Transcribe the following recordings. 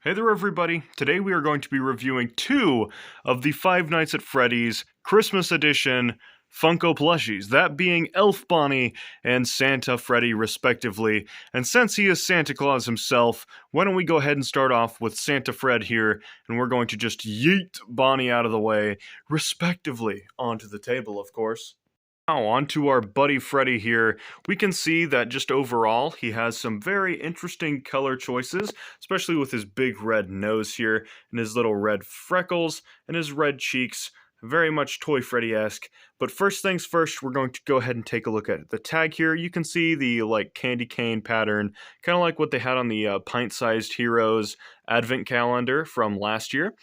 Hey there, everybody. Today we are going to be reviewing two of the Five Nights at Freddy's Christmas Edition Funko plushies, that being Elf Bonnie and Santa Freddy, respectively. And since he is Santa Claus himself, why don't we go ahead and start off with Santa Fred here, and we're going to just yeet Bonnie out of the way, respectively, onto the table, of course. Now, on to our buddy Freddy here. We can see that just overall, he has some very interesting color choices, especially with his big red nose here, and his little red freckles, and his red cheeks. Very much Toy Freddy-esque. But first things first, we're going to go ahead and take a look at the tag here. You can see the, candy cane pattern, kind of like what they had on the Pint-Sized Heroes advent calendar from last year.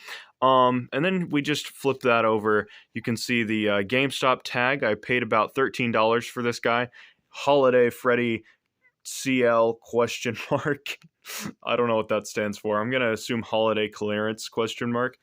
And then we just flip that over. You can see the GameStop tag. I paid about $13 for this guy. Holiday Freddy CL question mark. I don't know what that stands for. I'm going to assume holiday clearance question mark.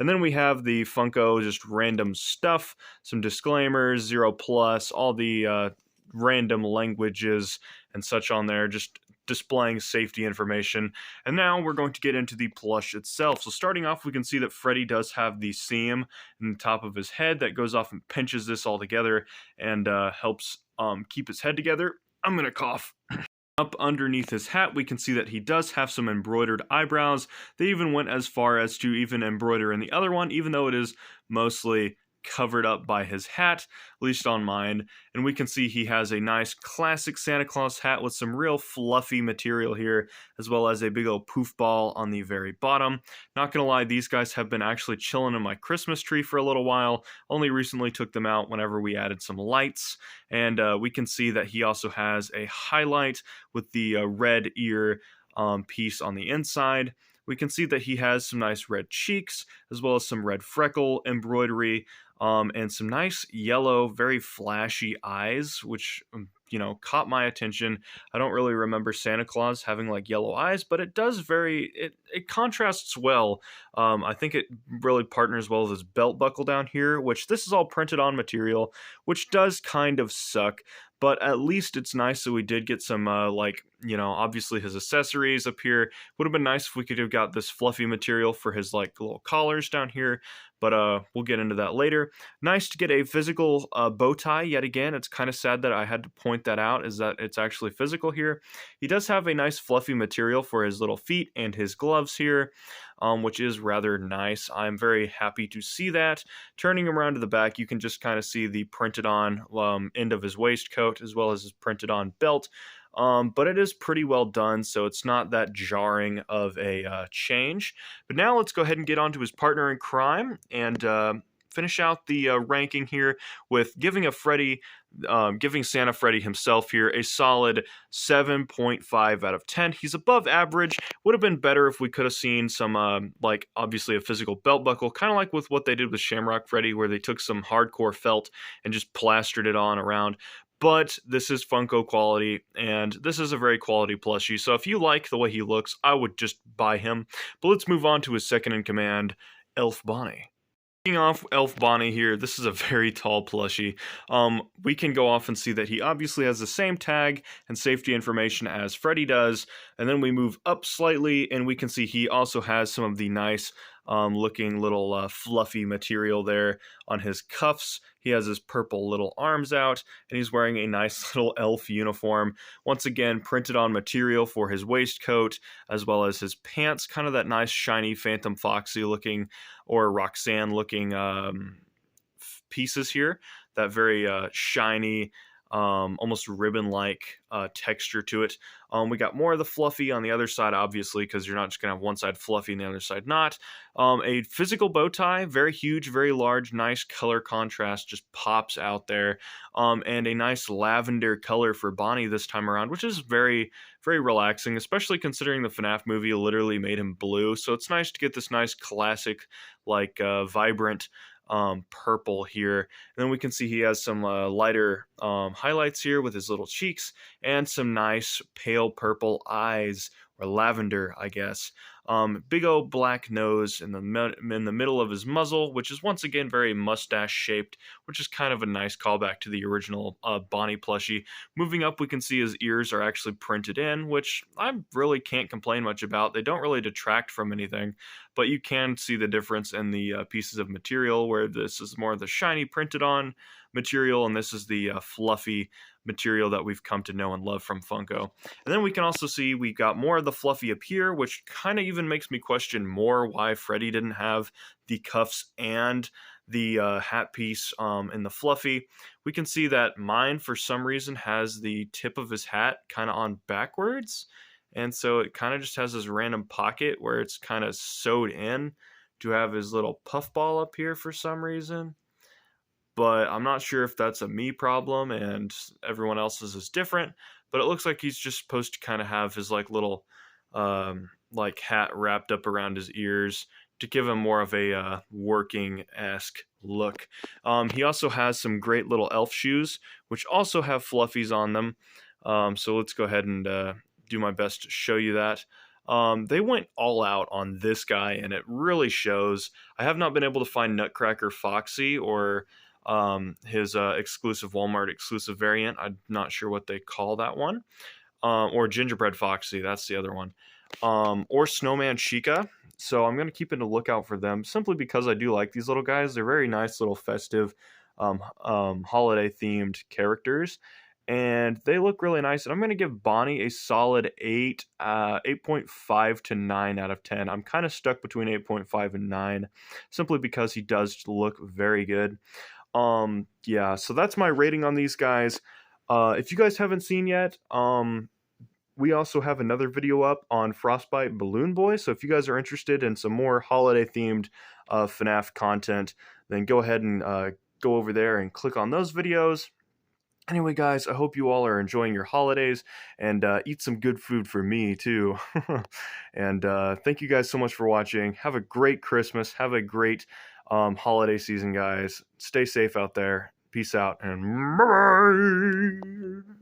And then we have the Funko, just random stuff, some disclaimers, 0+, all the random languages and such on there, just displaying safety information. And now we're going to get into the plush itself. So starting off, we can see that Freddy does have the seam in the top of his head that goes off and pinches this all together and helps keep his head together. I'm going to cough. Up underneath his hat, we can see that he does have some embroidered eyebrows. They even went as far as to even embroider in the other one, even though it is mostly covered up by his hat, at least on mine. And we can see he has a nice classic Santa Claus hat with some real fluffy material here, as well as a big old poof ball on the very bottom. Not gonna lie, these guys have been actually chilling in my Christmas tree for a little while. Only recently took them out whenever we added some lights. And we can see that he also has a highlight with the red ear piece on the inside. We can see that he has some nice red cheeks, as well as some red freckle embroidery, and some nice yellow, very flashy eyes, which, caught my attention. I don't really remember Santa Claus having, yellow eyes, but it does it contrasts well. I think it really partners well with his belt buckle down here, which this is all printed on material, which does kind of suck. But at least it's nice that we did get some, obviously his accessories up here. Would have been nice if we could have got this fluffy material for his, little collars down here. But we'll get into that later. Nice to get a physical bow tie yet again. It's kind of sad that I had to point that out, is that it's actually physical here. He does have a nice fluffy material for his little feet and his gloves here, which is rather nice. I'm very happy to see that. Turning him around to the back, you can just kind of see the printed on end of his waistcoat, as well as his printed on belt. But it is pretty well done, so it's not that jarring of a change. But now let's go ahead and get on to his partner in crime and finish out the ranking here with giving Santa Freddy himself here a solid 7.5 out of 10. He's above average. Would have been better if we could have seen some, obviously a physical belt buckle, kind of like with what they did with Shamrock Freddy, where they took some hardcore felt and just plastered it on around. But this is Funko quality, and this is a very quality plushie. So if you like the way he looks, I would just buy him. But let's move on to his second in command, Elf Bonnie. Kicking off Elf Bonnie here, this is a very tall plushie. We can go off and see that he obviously has the same tag and safety information as Freddy does, and then we move up slightly, and we can see he also has some of the nice looking little fluffy material there on his cuffs. He has his purple little arms out, and he's wearing a nice little elf uniform. Once again, printed on material for his waistcoat, as well as his pants, kind of that nice shiny Phantom Foxy looking, or Roxanne looking pieces here. That very shiny, almost ribbon-like texture to it. We got more of the fluffy on the other side, obviously, because you're not just going to have one side fluffy and the other side not. A physical bow tie, very huge, very large, nice color contrast, just pops out there. And a nice lavender color for Bonnie this time around, which is very, very relaxing, especially considering the FNAF movie literally made him blue. So it's nice to get this nice classic, vibrant purple here. And then we can see he has some lighter highlights here with his little cheeks and some nice pale purple eyes or lavender, I guess. Big old black nose in in the middle of his muzzle, which is once again very mustache shaped, which is kind of a nice callback to the original Bonnie plushie. Moving up, we can see his ears are actually printed in, which I really can't complain much about. They don't really detract from anything, but you can see the difference in the pieces of material, where this is more of the shiny printed on material, and this is the fluffy material that we've come to know and love from Funko. And then we can also see we got more of the fluffy up here, which kind of even makes me question more why Freddy didn't have the cuffs and the hat piece in the fluffy. We can see that mine, for some reason, has the tip of his hat kind of on backwards. And so it kind of just has this random pocket where it's kind of sewed in to have his little puffball up here for some reason. But I'm not sure if that's a me problem and everyone else's is different. But it looks like he's just supposed to kind of have his like little like hat wrapped up around his ears to give him more of a working-esque look. He also has some great little elf shoes, which also have fluffies on them. So let's go ahead and do my best to show you that. They went all out on this guy, and it really shows. I have not been able to find Nutcracker Foxy or his exclusive Walmart exclusive variant. I'm not sure what they call that one. Or Gingerbread Foxy, that's the other one. Or Snowman Chica. So I'm going to keep in a lookout for them, simply because I do like these little guys. They're very nice little festive holiday themed characters, and they look really nice. And I'm going to give Bonnie a solid 8.5 to 9 out of 10. I'm kind of stuck between 8.5 and 9, simply because he does look very good. Yeah, so that's my rating on these guys. If you guys haven't seen yet, we also have another video up on Frostbite Balloon Boy, so if you guys are interested in some more holiday-themed FNAF content, then go ahead and go over there and click on those videos. Anyway, guys, I hope you all are enjoying your holidays, and eat some good food for me, too. And thank you guys so much for watching. Have a great Christmas. Have a great holiday season, guys. Stay safe out there. Peace out, and bye-bye!